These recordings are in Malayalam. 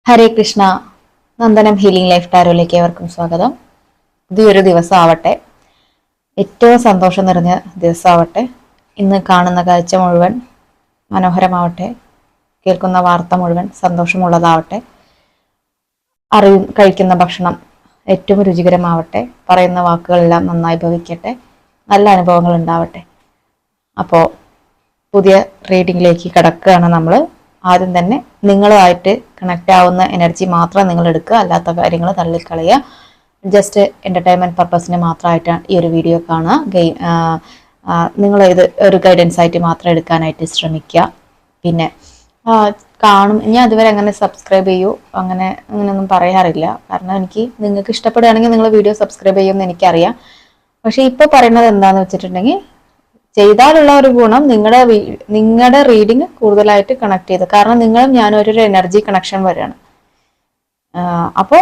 ഹരേ കൃഷ്ണ. നന്ദനം ഹീലിംഗ് ലൈഫ് ടാരോയിലേക്ക് ഏവർക്കും സ്വാഗതം. പുതിയൊരു ദിവസമാവട്ടെ, ഏറ്റവും സന്തോഷം നിറഞ്ഞ ദിവസമാവട്ടെ. ഇന്ന് കാണുന്ന കാഴ്ച മുഴുവൻ മനോഹരമാവട്ടെ, കേൾക്കുന്ന വാർത്ത മുഴുവൻ സന്തോഷമുള്ളതാവട്ടെ, കഴിക്കുന്ന ഭക്ഷണം ഏറ്റവും രുചികരമാവട്ടെ, പറയുന്ന വാക്കുകളെല്ലാം നന്നായി ഭവിക്കട്ടെ, നല്ല അനുഭവങ്ങൾ ഉണ്ടാവട്ടെ. അപ്പോൾ പുതിയ റീഡിങ്ങിലേക്ക് കടക്കുകയാണ് നമ്മൾ. ആദ്യം തന്നെ നിങ്ങളുമായിട്ട് കണക്ട് ആവുന്ന എനർജി മാത്രം നിങ്ങൾ എടുക്കുക, അല്ലാത്ത കാര്യങ്ങൾ തള്ളിക്കളയുക. ജസ്റ്റ് എന്റർടൈൻമെന്റ് പർപ്പസിന് മാത്രമായിട്ട് ഈ ഒരു വീഡിയോ കാണുക. നിങ്ങൾ ഇത് ഒരു ഗൈഡൻസ് ആയിട്ട് മാത്രം എടുക്കാനായിട്ട് ശ്രമിക്കുക. പിന്നെ ഞാൻ അതുവരെ അങ്ങനെ സബ്സ്ക്രൈബ് ചെയ്യൂ അങ്ങനെയൊന്നും പറയാറില്ല. കാരണം നിങ്ങൾക്ക് ഇഷ്ടപ്പെടുകയാണെങ്കിൽ നിങ്ങൾ വീഡിയോ സബ്സ്ക്രൈബ് ചെയ്യുമെന്ന് എനിക്കറിയാം. പക്ഷെ ഇപ്പൊ പറയുന്നത് എന്താന്ന് വെച്ചിട്ടുണ്ടെങ്കിൽ, ചെയ്താലുള്ള ഒരു ഗുണം നിങ്ങളുടെ റീഡിങ് കൂടുതലായിട്ട് കണക്ട് ചെയ്ത്, കാരണം നിങ്ങളും ഞാനും ഒരു എനർജി കണക്ഷൻ വരികയാണ്. അപ്പോൾ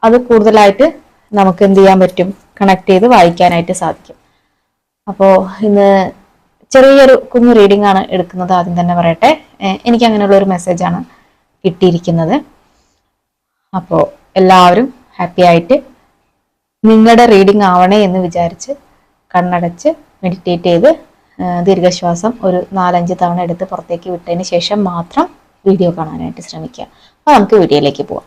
അത് കൂടുതലായിട്ട് നമുക്ക് എന്ത് ചെയ്യാൻ പറ്റും, കണക്ട് ചെയ്ത് വായിക്കാനായിട്ട് സാധിക്കും. അപ്പോൾ ഇന്ന് ചെറിയൊരു കുഞ്ഞു റീഡിംഗ് ആണ് എടുക്കുന്നത്. ആദ്യം തന്നെ പറയട്ടെ, എനിക്ക് അങ്ങനെയുള്ള ഒരു മെസ്സേജാണ് കിട്ടിയിരിക്കുന്നത്. അപ്പോൾ എല്ലാവരും ഹാപ്പി ആയിട്ട് നിങ്ങളുടെ റീഡിംഗ് ആവണേ എന്ന് വിചാരിച്ച് കണ്ണടച്ച് മെഡിറ്റേറ്റ് ചെയ്ത് ദീർഘശ്വാസം ഒരു 4-5 തവണ എടുത്ത് പുറത്തേക്ക് വിട്ടതിന് ശേഷം മാത്രം വീഡിയോ കാണാനായിട്ട് ശ്രമിക്കുക. അപ്പോൾ നമുക്ക് വീഡിയോയിലേക്ക് പോവാം.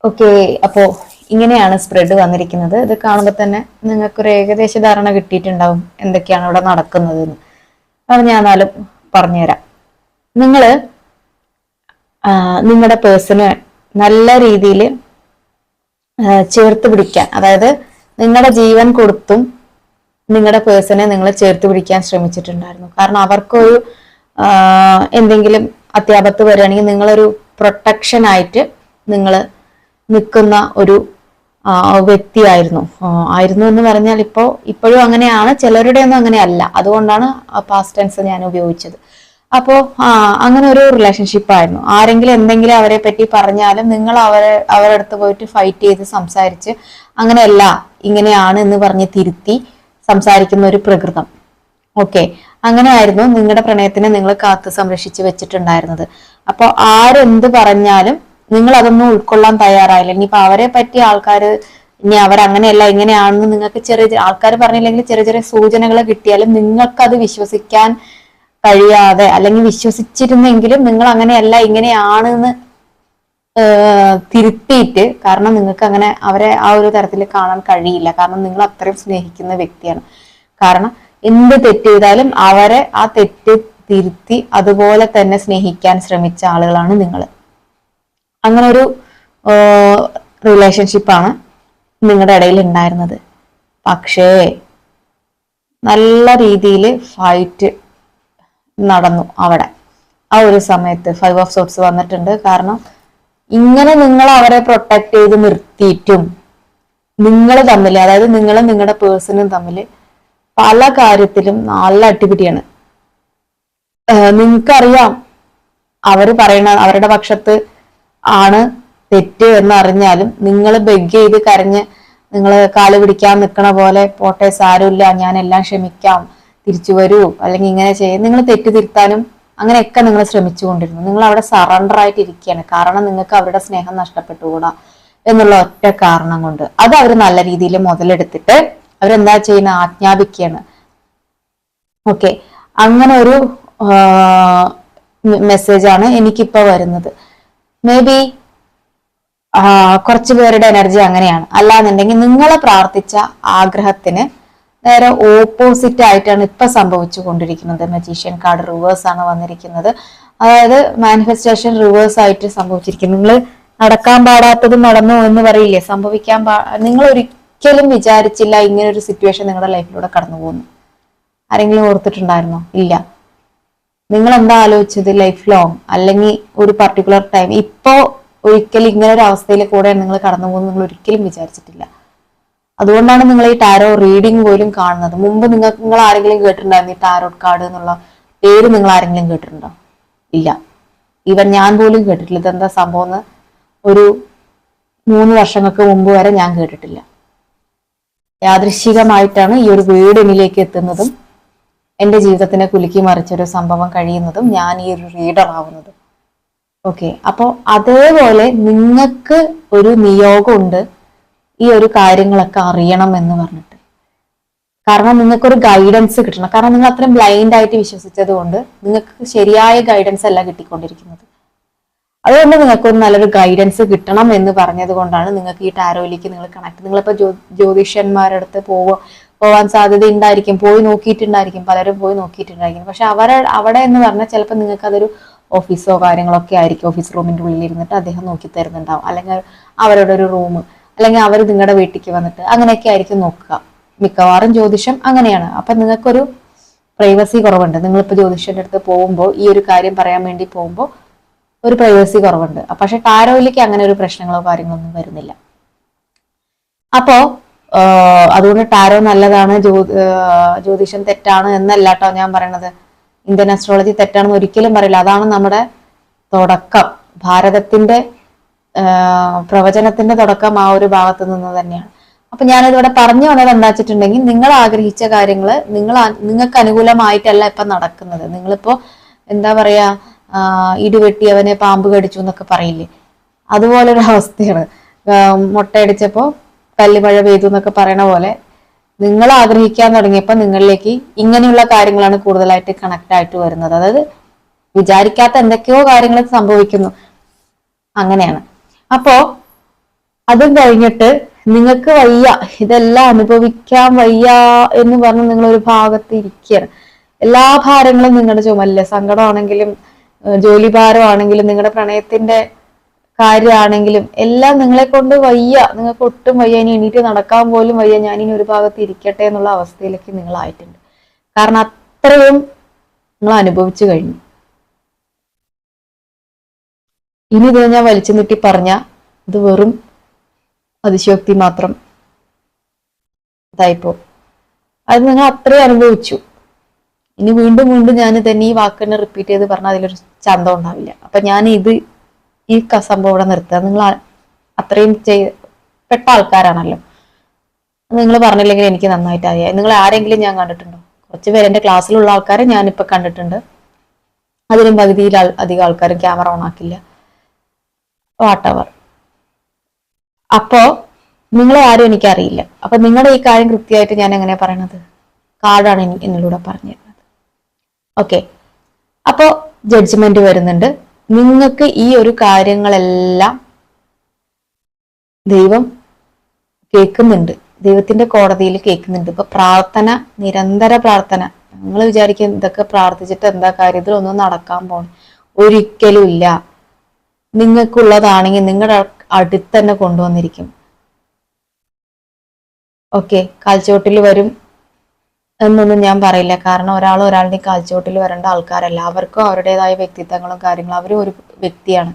ഓക്കെ, അപ്പോൾ ഇങ്ങനെയാണ് സ്പ്രെഡ് വന്നിരിക്കുന്നത്. ഇത് കാണുമ്പോൾ തന്നെ നിങ്ങൾക്കൊരു ഏകദേശ ധാരണ കിട്ടിയിട്ടുണ്ടാവും എന്തൊക്കെയാണ് ഇവിടെ നടക്കുന്നതെന്ന്. അത് ഞാൻ എന്നാലും പറഞ്ഞുതരാം. നിങ്ങളുടെ പേഴ്സണ് നല്ല രീതിയിൽ ചേർത്ത് പിടിക്കാൻ, അതായത് നിങ്ങളുടെ ജീവൻ കൊടുത്തും നിങ്ങളുടെ പേഴ്സണെ നിങ്ങൾ ചേർത്ത് പിടിക്കാൻ ശ്രമിച്ചിട്ടുണ്ടായിരുന്നു. കാരണം അവർക്കൊരു എന്തെങ്കിലും അത്യാപത്ത് വരികയാണെങ്കിൽ നിങ്ങളൊരു പ്രൊട്ടക്ഷൻ ആയിട്ട് നിങ്ങൾ നിൽക്കുന്ന ഒരു വ്യക്തിയായിരുന്നു എന്ന് പറഞ്ഞാൽ ഇപ്പോഴും അങ്ങനെയാണ്, ചിലരുടെ ഒന്നും അങ്ങനെയല്ല. അതുകൊണ്ടാണ് പാസ്റ്റ് ടെൻസ് ഞാൻ ഉപയോഗിച്ചത്. അപ്പോ അങ്ങനെ ഒരു റിലേഷൻഷിപ്പ് ആയിരുന്നു. ആരെങ്കിലും എന്തെങ്കിലും അവരെ പറ്റി പറഞ്ഞാലും നിങ്ങൾ അവരുടെ അടുത്ത് പോയിട്ട് ഫൈറ്റ് ചെയ്ത് സംസാരിച്ച് അങ്ങനെയല്ല ഇങ്ങനെയാണ് എന്ന് പറഞ്ഞ് തിരുത്തി സംസാരിക്കുന്ന ഒരു പ്രകൃതം. ഓക്കെ, അങ്ങനെയായിരുന്നു നിങ്ങളുടെ പ്രണയത്തിനെ നിങ്ങൾ കാത്തു സംരക്ഷിച്ച് വെച്ചിട്ടുണ്ടായിരുന്നത്. അപ്പൊ ആരെന്ത് പറഞ്ഞാലും നിങ്ങൾ അതൊന്നും ഉൾക്കൊള്ളാൻ തയ്യാറായില്ല. ഇനിയിപ്പോ അവരെ പറ്റി ഇനി അവരങ്ങനെയല്ല ഇങ്ങനെയാണെന്ന് നിങ്ങൾക്ക് ചെറിയ ആൾക്കാർ പറഞ്ഞില്ലെങ്കിൽ ചെറിയ ചെറിയ സൂചനകൾ കിട്ടിയാലും നിങ്ങൾക്കത് വിശ്വസിക്കാൻ കഴിയാതെ, അല്ലെങ്കിൽ വിശ്വസിച്ചിരുന്നെങ്കിലും നിങ്ങൾ അങ്ങനെയല്ല ഇങ്ങനെയാണെന്ന് തിരുത്തിയിട്ട്, കാരണം നിങ്ങൾക്ക് അങ്ങനെ അവരെ ആ ഒരു തരത്തിൽ കാണാൻ കഴിയില്ല. കാരണം നിങ്ങൾ അത്രയും സ്നേഹിക്കുന്ന വ്യക്തിയാണ്. കാരണം എന്ത് തെറ്റ് ചെയ്താലും അവരെ ആ തെറ്റ് തിരുത്തി അതുപോലെ തന്നെ സ്നേഹിക്കാൻ ശ്രമിച്ച ആളുകളാണ് നിങ്ങൾ. അങ്ങനെ ഒരു റിലേഷൻഷിപ്പാണ് നിങ്ങളുടെ ഇടയിൽ ഉണ്ടായിരുന്നത്. പക്ഷേ നല്ല രീതിയിൽ ഫൈറ്റ് നടന്നു അവിടെ. ആ ഒരു സമയത്ത് 5 ഓഫ് സോർട്സ് വന്നിട്ടുണ്ട്. കാരണം ഇങ്ങനെ നിങ്ങൾ അവരെ പ്രൊട്ടക്ട് ചെയ്ത് നിർത്തിയിട്ടും നിങ്ങൾ തമ്മിൽ, അതായത് നിങ്ങളും നിങ്ങളുടെ പേഴ്സണും തമ്മിൽ പല കാര്യത്തിലും നല്ല അട്ടിപിടിയാണ്. നിങ്ങൾക്കറിയാം അവർ പറയണ അവരുടെ പക്ഷത്ത് ആണ് തെറ്റ് എന്നറിഞ്ഞാലും നിങ്ങൾ ബെഗ് ചെയ്ത് കരഞ്ഞ് നിങ്ങൾ കാല് പിടിക്കാൻ നിൽക്കണ പോലെ, പോട്ടെ സാരമില്ല ഞാൻ എല്ലാം ക്ഷമിക്കാം തിരിച്ചു വരൂ, അല്ലെങ്കിൽ ഇങ്ങനെ ചെയ്യും, നിങ്ങൾ തെറ്റ് തിരുത്താനും അങ്ങനെയൊക്കെ നിങ്ങൾ ശ്രമിച്ചുകൊണ്ടിരുന്നു. നിങ്ങൾ അവിടെ സറണ്ടർ ആയിട്ട് ഇരിക്കുകയാണ്. കാരണം നിങ്ങൾക്ക് അവരുടെ സ്നേഹം നഷ്ടപ്പെട്ടുകൂടാ എന്നുള്ള ഒറ്റ കാരണം കൊണ്ട്. അത് അവർ നല്ല രീതിയിൽ മുതലെടുത്തിട്ട് അവരെന്താ ചെയ്യുന്ന, ആജ്ഞാപിക്കുകയാണ്. ഓക്കെ, അങ്ങനെ ഒരു മെസ്സേജാണ് എനിക്കിപ്പോ വരുന്നത്. മേ ബി കുറച്ചു പേരുടെ എനർജി അങ്ങനെയാണ്. അല്ലാന്നുണ്ടെങ്കിൽ നിങ്ങൾ പ്രാർത്ഥിച്ച ആഗ്രഹത്തിന് നേരെ ഓപ്പോസിറ്റ് ആയിട്ടാണ് ഇപ്പൊ സംഭവിച്ചു കൊണ്ടിരിക്കുന്നത്. മജീഷ്യൻ കാർഡ് റിവേഴ്സ് ആണ് വന്നിരിക്കുന്നത്. അതായത് മാനിഫെസ്റ്റേഷൻ റിവേഴ്സ് ആയിട്ട് സംഭവിച്ചിരിക്കുന്നു. നിങ്ങൾ നടക്കാൻ പാടാത്തത് നടന്നു എന്ന് പറയില്ലേ, നിങ്ങൾ ഒരിക്കലും വിചാരിച്ചില്ല ഇങ്ങനെ ഒരു സിറ്റുവേഷൻ നിങ്ങളുടെ ലൈഫിലൂടെ കടന്നു പോകുന്നു. ആരെങ്കിലും ഓർത്തിട്ടുണ്ടായിരുന്നോ? ഇല്ല. നിങ്ങൾ എന്താ ആലോചിച്ചത്, ലൈഫ് ലോങ് അല്ലെങ്കിൽ ഒരു പർട്ടിക്കുലർ ടൈം, ഇപ്പോ ഒരിക്കലും ഇങ്ങനെ ഒരു അവസ്ഥയിൽ കൂടെയാണ് നിങ്ങൾ കടന്നു പോകുന്നത് നിങ്ങൾ ഒരിക്കലും വിചാരിച്ചിട്ടില്ല. അതുകൊണ്ടാണ് നിങ്ങൾ ഈ ടാരോ റീഡിംഗ് പോലും കാണുന്നത്. മുമ്പ് നിങ്ങൾ ആരെങ്കിലും കേട്ടിട്ടുണ്ടായിരുന്നു ഈ ടാരോ കാർഡ് എന്നുള്ള പേര്? നിങ്ങൾ ആരെങ്കിലും കേട്ടിട്ടുണ്ടോ? ഇല്ല. ഈവൻ ഞാൻ പോലും കേട്ടിട്ടില്ല. ഇതെന്താ സംഭവം എന്ന് ഒരു 3 വർഷങ്ങൾക്ക് മുമ്പ് വരെ ഞാൻ കേട്ടിട്ടില്ല. യാദൃശ്ചികമായിട്ടാണ് ഈ ഒരു വീട് എന്നിലേക്ക് എത്തുന്നതും എന്റെ ജീവിതത്തിനെ കുലുക്കി മറിച്ചൊരു സംഭവം കഴിയുന്നതും ഞാൻ ഈ ഒരു റീഡർ ആവുന്നതും. ഓക്കെ, അപ്പോൾ അതേപോലെ നിങ്ങൾക്ക് ഒരു നിയോഗമുണ്ട് ഈ ഒരു കാര്യങ്ങളൊക്കെ അറിയണം എന്ന് പറഞ്ഞിട്ട്. കാരണം നിങ്ങൾക്കൊരു ഗൈഡൻസ് കിട്ടണം. കാരണം നിങ്ങൾ അത്രയും ബ്ലൈൻഡ് ആയിട്ട് വിശ്വസിച്ചത് കൊണ്ട് നിങ്ങൾക്ക് ശരിയായ ഗൈഡൻസ് അല്ല കിട്ടിക്കൊണ്ടിരിക്കുന്നത്. അതുകൊണ്ട് നിങ്ങൾക്ക് ഒരു നല്ലൊരു ഗൈഡൻസ് കിട്ടണം എന്ന് പറഞ്ഞത് കൊണ്ടാണ് നിങ്ങൾക്ക് ഈ ടാരോയിലേക്ക് നിങ്ങൾ കണക്ട്. നിങ്ങളിപ്പോ ജ്യോതിഷന്മാരുടെ അടുത്ത് പോവാൻ സാധ്യത ഉണ്ടായിരിക്കും, പോയി നോക്കിയിട്ടുണ്ടായിരിക്കും, പലരും പോയി നോക്കിയിട്ടുണ്ടായിരിക്കും. പക്ഷെ അവിടെ എന്ന് പറഞ്ഞാൽ ചിലപ്പോൾ നിങ്ങൾക്ക് അതൊരു ഓഫീസോ കാര്യങ്ങളൊക്കെ ആയിരിക്കും. ഓഫീസ് റൂമിന്റെ ഉള്ളിൽ ഇരുന്നിട്ട് അദ്ദേഹം നോക്കി തരുന്നുണ്ടാവും, അല്ലെങ്കിൽ അവരുടെ ഒരു റൂം, അല്ലെങ്കിൽ അവർ നിങ്ങളുടെ വീട്ടിലേക്ക് വന്നിട്ട് അങ്ങനെയൊക്കെ ആയിരിക്കും നോക്കുക. മിക്കവാറും ജ്യോതിഷം അങ്ങനെയാണ്. അപ്പൊ നിങ്ങൾക്കൊരു പ്രൈവസി കുറവുണ്ട്. നിങ്ങളിപ്പോ ജ്യോതിഷന്റെ അടുത്ത് പോകുമ്പോൾ ഈ ഒരു കാര്യം പറയാൻ വേണ്ടി പോകുമ്പോൾ ഒരു പ്രൈവസി കുറവുണ്ട്. പക്ഷെ ടാരോയിലേക്ക് അങ്ങനെ ഒരു പ്രശ്നങ്ങളോ കാര്യങ്ങളൊന്നും വരുന്നില്ല. അപ്പോ അതുകൊണ്ട് ടാരോ നല്ലതാണ്, ജ്യോതിഷം തെറ്റാണ് എന്നല്ല കേട്ടോ ഞാൻ പറയണത്. ഇന്ത്യൻ അസ്ട്രോളജി തെറ്റാണെന്ന് ഒരിക്കലും പറയില്ല. അതാണ് നമ്മുടെ തുടക്കം. ഭാരതത്തിന്റെ പ്രവചനത്തിന്റെ തുടക്കം ആ ഒരു ഭാഗത്ത് നിന്ന് തന്നെയാണ്. അപ്പൊ ഞാനിതിവിടെ പറഞ്ഞു വന്നത് എന്താ വെച്ചിട്ടുണ്ടെങ്കിൽ, നിങ്ങൾ ആഗ്രഹിച്ച കാര്യങ്ങള് നിങ്ങൾക്ക് അനുകൂലമായിട്ടല്ല ഇപ്പൊ നടക്കുന്നത്. നിങ്ങളിപ്പോ എന്താ പറയാ, ഇടിവെട്ടിയവനെ പാമ്പ് കടിച്ചു എന്നൊക്കെ പറയില്ലേ, അതുപോലൊരു അവസ്ഥയാണ്. മുട്ടയടിച്ചപ്പോ കല്ലുമഴ പെയ്തു എന്നൊക്കെ പറയണ പോലെ നിങ്ങൾ ആഗ്രഹിക്കാൻ തുടങ്ങിയപ്പോ നിങ്ങളിലേക്ക് ഇങ്ങനെയുള്ള കാര്യങ്ങളാണ് കൂടുതലായിട്ട് കണക്ട് ആയിട്ട് വരുന്നത്. അതായത് വിചാരിക്കാത്ത എന്തൊക്കെയോ കാര്യങ്ങൾ സംഭവിക്കുന്നു, അങ്ങനെയാണ്. അപ്പോ അതും കഴിഞ്ഞിട്ട് നിങ്ങൾക്ക് വയ്യ, ഇതെല്ലാം അനുഭവിക്കാൻ വയ്യ എന്ന് പറഞ്ഞ് നിങ്ങൾ ഒരു ഭാഗത്ത് ഇരിക്കുകയാണ്. എല്ലാ ഭാരങ്ങളും നിങ്ങളുടെ ചുമലില്, സങ്കടമാണെങ്കിലും ജോലി ഭാരമാണെങ്കിലും നിങ്ങളുടെ പ്രണയത്തിന്റെ കാര്യമാണെങ്കിലും എല്ലാം നിങ്ങളെ കൊണ്ട് വയ്യ, നിങ്ങൾക്ക് ഒട്ടും വയ്യ, ഇനി എണീറ്റ് നടക്കാൻ പോലും വയ്യ, ഞാനിനി ഒരു ഭാഗത്ത് ഇരിക്കട്ടെ എന്നുള്ള അവസ്ഥയിലേക്ക് നിങ്ങളായിട്ടുണ്ട്. കാരണം അത്രയും നിങ്ങൾ അനുഭവിച്ചു കഴിഞ്ഞു. ഇനി ഇത് ഞാൻ വലിച്ചു നീട്ടി പറഞ്ഞ ഇത് വെറും അതിശയോക്തി മാത്രം ഇതായിപ്പോ. അത് നിങ്ങൾ അത്രയും അനുഭവിച്ചു. ഇനി വീണ്ടും വീണ്ടും ഞാൻ തന്നെ ഈ വാക്ക് തന്നെ റിപ്പീറ്റ് ചെയ്ത് പറഞ്ഞാൽ അതിലൊരു ചന്തം ഉണ്ടാവില്ല. അപ്പൊ ഞാൻ ഈ സംഭവം ഇവിടെ നിർത്തുക. നിങ്ങൾ അത്രയും പെട്ട ആൾക്കാരാണല്ലോ, നിങ്ങൾ പറഞ്ഞില്ലെങ്കിൽ എനിക്ക് നന്നായിട്ട് അറിയാം. നിങ്ങൾ ആരെങ്കിലും ഞാൻ കണ്ടിട്ടുണ്ടോ? കുറച്ച് പേര് എന്റെ ക്ലാസ്സിലുള്ള ആൾക്കാരെ ഞാനിപ്പോ കണ്ടിട്ടുണ്ട്. അതിലും പകുതിയിൽ അധികം ആൾക്കാരും ക്യാമറ ഓൺ ആക്കില്ല, വാട്ടവർ. അപ്പോ നിങ്ങളെ ആരും എനിക്കറിയില്ല. അപ്പൊ നിങ്ങളുടെ ഈ കാര്യം കൃത്യമായിട്ട് ഞാൻ എങ്ങനെയാ പറയണത്? കാർഡാണ് എന്നിലൂടെ പറഞ്ഞു തരുന്നത്. ഓക്കെ, അപ്പോ ജഡ്ജ്മെന്റ് വരുന്നുണ്ട്. നിങ്ങൾക്ക് ഈ ഒരു കാര്യങ്ങളെല്ലാം ദൈവം കേൾക്കുന്നുണ്ട്, ദൈവത്തിന്റെ കോടതിയിൽ കേൾക്കുന്നുണ്ട്. ഇപ്പൊ പ്രാർത്ഥന, നിരന്തര പ്രാർത്ഥന. നിങ്ങൾ വിചാരിക്കും ഇതൊക്കെ പ്രാർത്ഥിച്ചിട്ട് എന്താ കാര്യം, ഇതിലൊന്നും നടക്കാൻ പോണേ? ഒരിക്കലും ഇല്ല. നിങ്ങൾക്കുള്ളതാണെങ്കിൽ നിങ്ങളുടെ അടുത്ത് തന്നെ കൊണ്ടുവന്നിരിക്കും. ഓക്കെ, കാൽച്ചോട്ടിൽ വരും എന്നൊന്നും ഞാൻ പറയില്ല. കാരണം ഒരാളുടെ കാൽച്ചോട്ടിൽ വരേണ്ട ആൾക്കാരല്ല. അവർക്കും അവരുടേതായ വ്യക്തിത്വങ്ങളും കാര്യങ്ങളും, അവരും ഒരു വ്യക്തിയാണ്.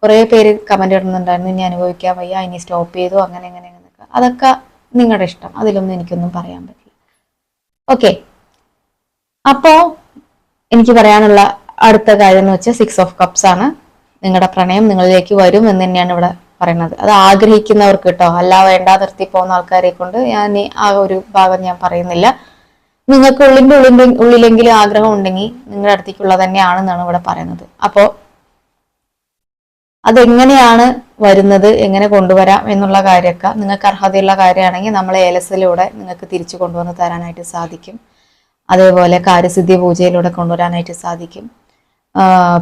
കുറെ പേര് കമന്റ് ഇടുന്നുണ്ടായിരുന്നു, ഇനി അനുഭവിക്കാൻ വയ്യ, ഇനി സ്റ്റോപ്പ് ചെയ്തു, അങ്ങനെ അങ്ങനെ അങ്ങനെയൊക്കെ. അതൊക്കെ നിങ്ങളുടെ ഇഷ്ടം, അതിലൊന്നും എനിക്കൊന്നും പറയാൻ പറ്റില്ല. ഓക്കെ, അപ്പോ എനിക്ക് പറയാനുള്ള അടുത്ത കാര്യം എന്ന് വെച്ചാൽ 6 ഓഫ് കപ്സ് ആണ്. നിങ്ങളുടെ പ്രണയം നിങ്ങളിലേക്ക് വരും എന്ന് തന്നെയാണ് ഇവിടെ പറയുന്നത്. അത് ആഗ്രഹിക്കുന്നവർക്ക് കേട്ടോ, അല്ല വേണ്ട നിർത്തി പോകുന്ന ആൾക്കാരെ കൊണ്ട് ഞാൻ ആ ഒരു ഭാഗം ഞാൻ പറയുന്നില്ല. നിങ്ങൾക്ക് ഉള്ളിലെങ്കിലും ആഗ്രഹം ഉണ്ടെങ്കിൽ നിങ്ങളുടെ അടുത്തേക്കുള്ളത് തന്നെയാണെന്നാണ് ഇവിടെ പറയുന്നത്. അപ്പോ അതെങ്ങനെയാണ് വരുന്നത്, എങ്ങനെ കൊണ്ടുവരാം എന്നുള്ള കാര്യമൊക്കെ നിങ്ങൾക്ക് അർഹതയുള്ള കാര്യമാണെങ്കിൽ നമ്മളെ ഏലസിലൂടെ നിങ്ങൾക്ക് തിരിച്ചു കൊണ്ടുവന്ന് തരാനായിട്ട് സാധിക്കും. അതേപോലെ കാര്യസിദ്ധി പൂജയിലൂടെ കൊണ്ടുവരാനായിട്ട് സാധിക്കും.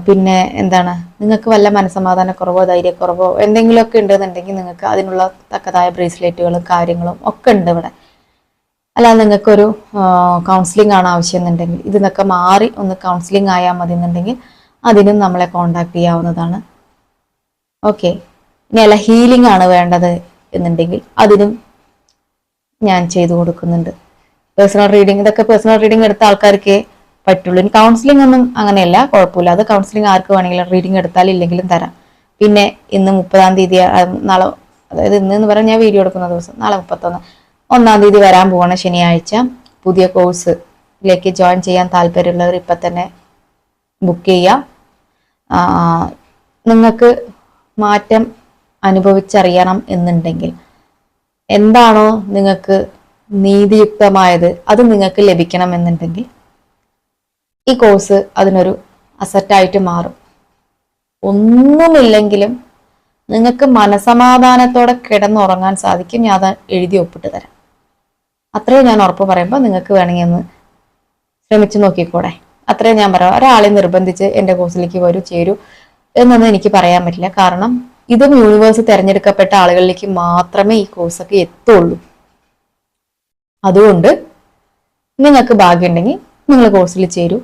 പിന്നെ എന്താണ്, നിങ്ങൾക്ക് വല്ല മനസ്സമാധാനക്കുറവോ ധൈര്യക്കുറവോ എന്തെങ്കിലുമൊക്കെ ഉണ്ടെന്നുണ്ടെങ്കിൽ നിങ്ങൾക്ക് അതിനുള്ള തക്കതായ ബ്രേസ്ലെറ്റുകളും കാര്യങ്ങളും ഒക്കെ ഉണ്ട് ഇവിടെ. അല്ലാതെ നിങ്ങൾക്കൊരു കൗൺസിലിംഗ് ആണ് ആവശ്യം എന്നുണ്ടെങ്കിൽ, ഇതിന്നൊക്കെ മാറി ഒന്ന് കൗൺസിലിംഗ് ആയാൽ മതി എന്നുണ്ടെങ്കിൽ അതിനും നമ്മളെ കോണ്ടാക്ട് ചെയ്യാവുന്നതാണ്. ഓക്കെ, ഇനി അല്ല ഹീലിംഗ് ആണ് വേണ്ടത് എന്നുണ്ടെങ്കിൽ അതിനും ഞാൻ ചെയ്തു കൊടുക്കുന്നുണ്ട്. പേഴ്സണൽ റീഡിങ്, ഇതൊക്കെ പേഴ്സണൽ റീഡിങ് എടുത്ത ആൾക്കാർക്ക് പറ്റുള്ളൂ. ഇനി കൗൺസിലിംഗ് ഒന്നും അങ്ങനെയല്ല, കുഴപ്പമില്ല. അത് കൗൺസിലിംഗ് ആർക്ക് വേണമെങ്കിലും റീഡിങ് എടുത്താൽ ഇല്ലെങ്കിലും തരാം. പിന്നെ ഇന്ന് 30-ാം തീയതി, നാളെ, അതായത് ഇന്ന് എന്ന് പറഞ്ഞാൽ ഞാൻ വീഡിയോ എടുക്കുന്ന ദിവസം, നാളെ 31-ാം തീയതി വരാൻ പോവാണ് ശനിയാഴ്ച. പുതിയ കോഴ്സിലേക്ക് ജോയിൻ ചെയ്യാൻ താല്പര്യമുള്ളവർ ഇപ്പം തന്നെ ബുക്ക് ചെയ്യാം. നിങ്ങൾക്ക് മാറ്റം അനുഭവിച്ചറിയണം എന്നുണ്ടെങ്കിൽ, എന്താണോ നിങ്ങൾക്ക് നീതിയുക്തമായത് അത് നിങ്ങൾക്ക് ലഭിക്കണം എന്നുണ്ടെങ്കിൽ ഈ കോഴ്സ് അതിനൊരു അസറ്റായിട്ട് മാറും. ഒന്നുമില്ലെങ്കിലും നിങ്ങൾക്ക് മനസമാധാനത്തോടെ കിടന്നുറങ്ങാൻ സാധിക്കും. ഞാൻ അത് എഴുതി ഒപ്പിട്ട് തരാം. അത്രയും ഞാൻ ഉറപ്പ് പറയുമ്പോൾ നിങ്ങൾക്ക് വേണമെങ്കിൽ ഒന്ന് ശ്രമിച്ചു നോക്കിക്കൂടെ? അത്രയും ഞാൻ പറയാം. ഒരാളെ നിർബന്ധിച്ച് എൻ്റെ കോഴ്സിലേക്ക് വരൂ, ചേരൂ എന്നൊന്നും എനിക്ക് പറയാൻ പറ്റില്ല. കാരണം ഇതും യൂണിവേഴ്സ് തിരഞ്ഞെടുക്കപ്പെട്ട ആളുകളിലേക്ക് മാത്രമേ ഈ കോഴ്സൊക്കെ എത്തുള്ളൂ. അതുകൊണ്ട് നിങ്ങൾക്ക് ഭാഗ്യമുണ്ടെങ്കിൽ നിങ്ങൾ കോഴ്സിൽ ചേരൂ.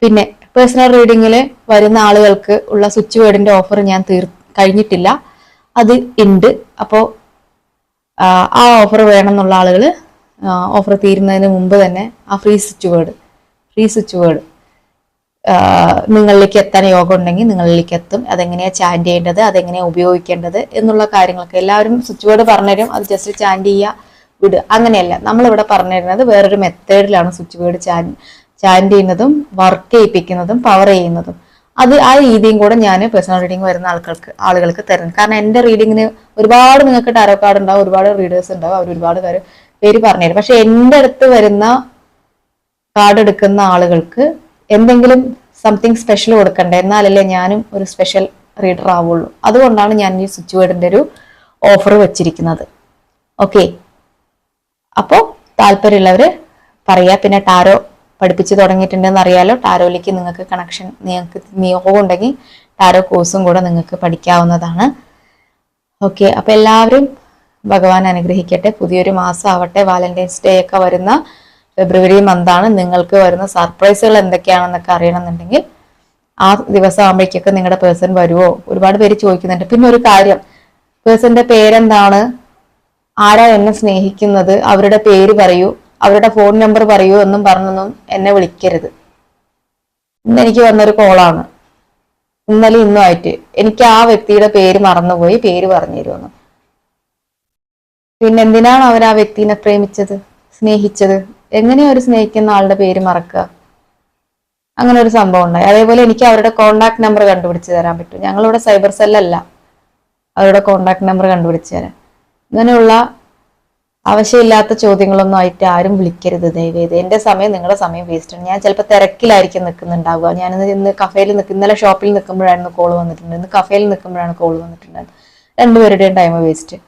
പിന്നെ പേഴ്സണൽ റീഡിങ്ങിൽ വരുന്ന ആളുകൾക്ക് ഉള്ള സ്വിച്ച് വേർഡിന്റെ ഓഫർ ഞാൻ കഴിഞ്ഞിട്ടില്ല, അത് ഉണ്ട്. അപ്പോൾ ആ ഓഫർ വേണമെന്നുള്ള ആളുകൾ ഓഫർ തീരുന്നതിന് മുമ്പ് തന്നെ ആ ഫ്രീ സ്വിച്ച് വേർഡ് നിങ്ങളിലേക്ക് എത്താൻ യോഗം ഉണ്ടെങ്കിൽ നിങ്ങളിലേക്ക് എത്തും. അതെങ്ങനെയാ ചാൻഡ് ചെയ്യേണ്ടത്, അതെങ്ങനെയാ ഉപയോഗിക്കേണ്ടത് എന്നുള്ള കാര്യങ്ങളൊക്കെ എല്ലാവരും സ്വിച്ച് വേർഡ് പറഞ്ഞുതരും. അത് ജസ്റ്റ് ചാൻഡ് ചെയ്യുക, വിടുക, അങ്ങനെയല്ല. നമ്മളിവിടെ പറഞ്ഞു തരുന്നത് വേറൊരു മെത്തേഡിലാണ് സ്വിച്ച് വേർഡ് ചാൻഡ് ചെയ്യുന്നതും വർക്ക് ചെയ്യിപ്പിക്കുന്നതും പവർ ചെയ്യുന്നതും. ആ രീതിയും കൂടെ ഞാൻ പേഴ്സണൽ റീഡിംഗ് വരുന്ന ആളുകൾക്ക് തരുന്നു. കാരണം എൻ്റെ റീഡിങ്ങിന് ഒരുപാട് നിങ്ങൾക്ക് ടാരോ കാർഡ് ഉണ്ടാവും, ഒരുപാട് റീഡേഴ്സ് ഉണ്ടാവും, അവർ ഒരുപാട് പേര് പറഞ്ഞുതരും. പക്ഷെ എൻ്റെ അടുത്ത് വരുന്ന കാർഡ് എടുക്കുന്ന ആളുകൾക്ക് എന്തെങ്കിലും സംതിങ് സ്പെഷ്യൽ കൊടുക്കണ്ടേ, എന്നാലല്ലേ ഞാനും ഒരു സ്പെഷ്യൽ റീഡർ ആവുള്ളൂ. അതുകൊണ്ടാണ് ഞാൻ ഈ സ്വിച്ച് വേർഡിന്റെ ഒരു ഓഫർ വെച്ചിരിക്കുന്നത്. ഓക്കെ, അപ്പോൾ താല്പര്യമുള്ളവര് പറയാ. പിന്നെ ടാരോ പഠിപ്പിച്ച് തുടങ്ങിയിട്ടുണ്ടെന്ന് അറിയാലോ. ടാരോയിലേക്ക് നിങ്ങൾക്ക് കണക്ഷൻ, നിങ്ങൾക്ക് നിയോഗം ഉണ്ടെങ്കിൽ ടാരോ കോഴ്സും കൂടെ നിങ്ങൾക്ക് പഠിക്കാവുന്നതാണ്. ഓക്കെ, അപ്പൊ എല്ലാവരും ഭഗവാൻ അനുഗ്രഹിക്കട്ടെ. പുതിയൊരു മാസം ആവട്ടെ. വാലന്റൈൻസ് ഡേ ഒക്കെ വരുന്ന ഫെബ്രുവരി മന്താണ്. നിങ്ങൾക്ക് വരുന്ന സർപ്രൈസുകൾ എന്തൊക്കെയാണെന്നൊക്കെ അറിയണമെന്നുണ്ടെങ്കിൽ ആ ദിവസം ആകുമ്പോഴേക്കൊക്കെ നിങ്ങളുടെ പേഴ്സൺ വരുമോ? ഒരുപാട് പേര് ചോദിക്കുന്നുണ്ട്. പിന്നെ ഒരു കാര്യം, പേഴ്സന്റെ പേരെന്താണ്, ആരാ എന്നെ സ്നേഹിക്കുന്നത്, അവരുടെ പേര് പറയൂ, അവരുടെ ഫോൺ നമ്പർ പറയൂ എന്നും പറഞ്ഞൊന്നും എന്നെ വിളിക്കരുത്. ഇന്ന് എനിക്ക് വന്നൊരു കോളാണ്, ഇന്നലെ ഇന്നും ആയിട്ട്. എനിക്ക് ആ വ്യക്തിയുടെ പേര് മറന്നുപോയി, പേര് പറഞ്ഞു തരുമെന്ന്. പിന്നെ എന്തിനാണ് അവർ ആ വ്യക്തിനെ പ്രേമിച്ചത്, സ്നേഹിച്ചത്? എങ്ങനെയാ ഒരു സ്നേഹിക്കുന്ന ആളുടെ പേര് മറക്കുക? അങ്ങനെ ഒരു സംഭവം ഉണ്ടായി. അതേപോലെ എനിക്ക് അവരുടെ കോണ്ടാക്ട് നമ്പർ കണ്ടുപിടിച്ച് തരാൻ പറ്റും. ഞങ്ങളിവിടെ സൈബർ സെല്ലല്ല, അവരുടെ കോണ്ടാക്ട് നമ്പർ കണ്ടുപിടിച്ച് തരാൻ. ഇങ്ങനെയുള്ള ആവശ്യമില്ലാത്ത ചോദ്യങ്ങളൊന്നും ആയിട്ട് ആരും വിളിക്കരുത് ദയവേത്. എന്റെ സമയം നിങ്ങളുടെ സമയം വേസ്റ്റ് ആണ്. ഞാൻ ചിലപ്പോൾ തിരക്കിലായിരിക്കും നിൽക്കുന്നുണ്ടാവുക. ഇന്ന് കഫേയിൽ ഇന്നലെ ഷോപ്പിൽ നിൽക്കുമ്പോഴായിരുന്നു കോൾ വന്നിട്ടുണ്ട്, ഇന്ന് കഫേയിൽ നിൽക്കുമ്പോഴാണ് കോൾ വന്നിട്ടുണ്ടായത്. രണ്ടുപേരുടെയും ടൈം വേസ്റ്റ്.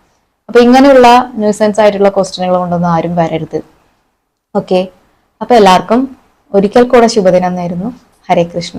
അപ്പൊ ഇങ്ങനെയുള്ള ന്യൂസൻസ് ആയിട്ടുള്ള ക്വസ്റ്റ്യനുകൾ കൊണ്ടൊന്നും ആരും വരരുത്. ഓക്കെ, അപ്പൊ എല്ലാവർക്കും ഒരിക്കൽ കൂടെ ശുഭദിനം നേരുന്നു. ഹരേ കൃഷ്ണ.